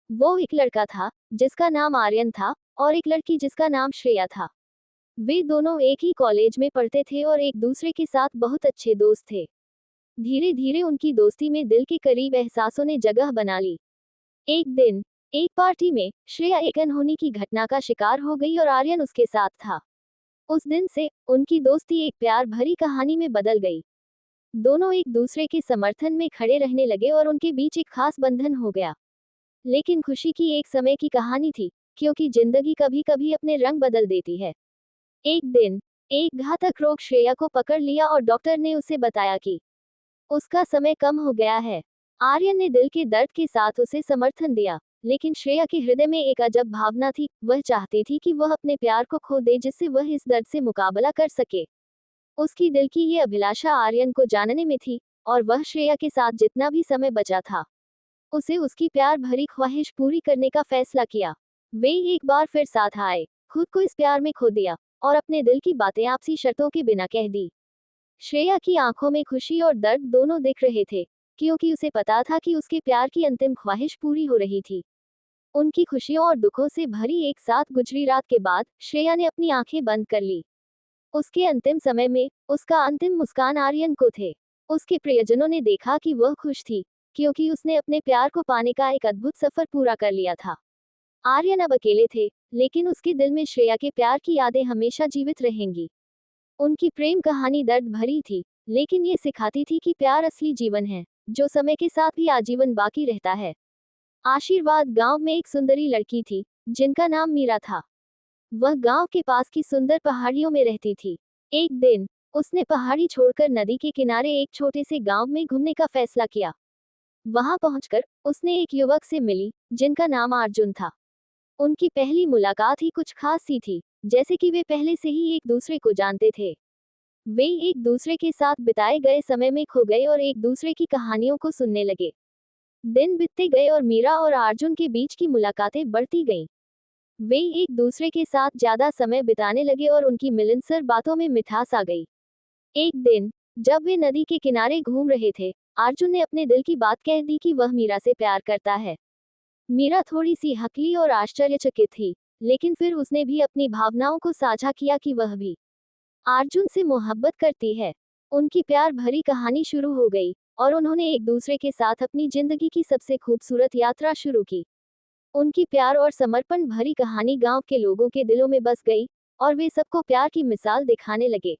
वो एक लड़का था जिसका नाम आर्यन था और एक लड़की जिसका नाम श्रेया था। वे दोनों एक ही कॉलेज में पढ़ते थे और एक दूसरे के साथ बहुत अच्छे दोस्त थे। धीरे धीरे उनकी दोस्ती में दिल के करीब एहसासों ने जगह बना ली। एक दिन एक पार्टी में श्रेया एक अनहोनी की घटना का शिकार हो गई और आर्यन उसके साथ था। उस दिन से उनकी दोस्ती एक प्यार भरी कहानी में बदल गई। दोनों एक दूसरे के समर्थन में खड़े रहने लगे और उनके बीच एक खास बंधन हो गया। लेकिन खुशी की एक समय की कहानी थी, क्योंकि जिंदगी कभी कभी अपने रंग बदल देती है। एक दिन एक घातक रोग श्रेया को पकड़ लिया और डॉक्टर ने उसे बताया कि उसका समय कम हो गया है। आर्यन ने दिल के दर्द के साथ उसे समर्थन दिया, लेकिन श्रेया के हृदय में एक अजब भावना थी। वह चाहती थी कि वह अपने प्यार को खो दे जिससे वह इस दर्द से मुकाबला कर सके। उसकी दिल की ये अभिलाषा आर्यन को जानने में थी, और वह श्रेया के साथ जितना भी समय बचा था उसे उसकी प्यार भरी ख्वाहिश पूरी करने का फैसला किया। वे एक बार फिर साथ आए, खुद को इस प्यार में खो दिया और अपने दिल की बातें आपसी शर्तों के बिना कह दी। श्रेया की आंखों में खुशी और दर्द दोनों दिख रहे थे, क्योंकि उसे पता था कि उसके प्यार की अंतिम ख्वाहिश पूरी हो रही थी। उनकी खुशियों और दुखों से भरी एक साथ गुजरी रात के बाद श्रेया ने अपनी आंखें बंद कर ली। उसके अंतिम समय में उसका अंतिम मुस्कान आर्यन को थे। उसके प्रियजनों ने देखा कि वह खुश थी, क्योंकि उसने अपने प्यार को पाने का एक अद्भुत सफर पूरा कर लिया था। आर्यन अब अकेले थे, लेकिन उसके दिल में श्रेया के प्यार की यादें हमेशा जीवित रहेंगी। उनकी प्रेम कहानी दर्द भरी थी, लेकिन ये सिखाती थी कि प्यार असली जीवन है, जो समय के साथ भी आजीवन बाकी रहता है। आशीर्वाद गांव में एक सुंदरी लड़की थी, जिनका नाम मीरा था। वह गांव के पास की सुंदर पहाड़ियों में रहती थी। एक दिन उसने पहाड़ी छोड़कर नदी के किनारे एक छोटे से गांव में घूमने का फैसला किया। वहां पहुंचकर उसने एक युवक से मिली, जिनका नाम अर्जुन था। उनकी पहली मुलाकात ही कुछ खास सी थी, जैसे कि वे पहले से ही एक दूसरे को जानते थे। वे एक दूसरे के साथ बिताए गए समय में खो गए और एक दूसरे की कहानियों को सुनने लगे। दिन बीतते गए और मीरा और अर्जुन के बीच की मुलाकातें बढ़ती गईं। वे एक दूसरे के साथ ज्यादा समय बिताने लगे और उनकी मिलनसार बातों में मिठास आ गई। एक दिन जब वे नदी के किनारे घूम रहे थे, अर्जुन ने अपने दिल की बात कह दी कि वह मीरा से प्यार करता है। मीरा थोड़ी सी हकली और आश्चर्यचकित थी, लेकिन फिर उसने भी अपनी भावनाओं को साझा किया कि वह भी अर्जुन से मोहब्बत करती है। उनकी प्यार भरी कहानी शुरू हो गई, और उन्होंने एक दूसरे के साथ अपनी जिंदगी की सबसे खूबसूरत यात्रा शुरू की। उनकी प्यार और समर्पण भरी कहानी गांव के लोगों के दिलों में बस गई, और वे सबको प्यार की मिसाल दिखाने लगे।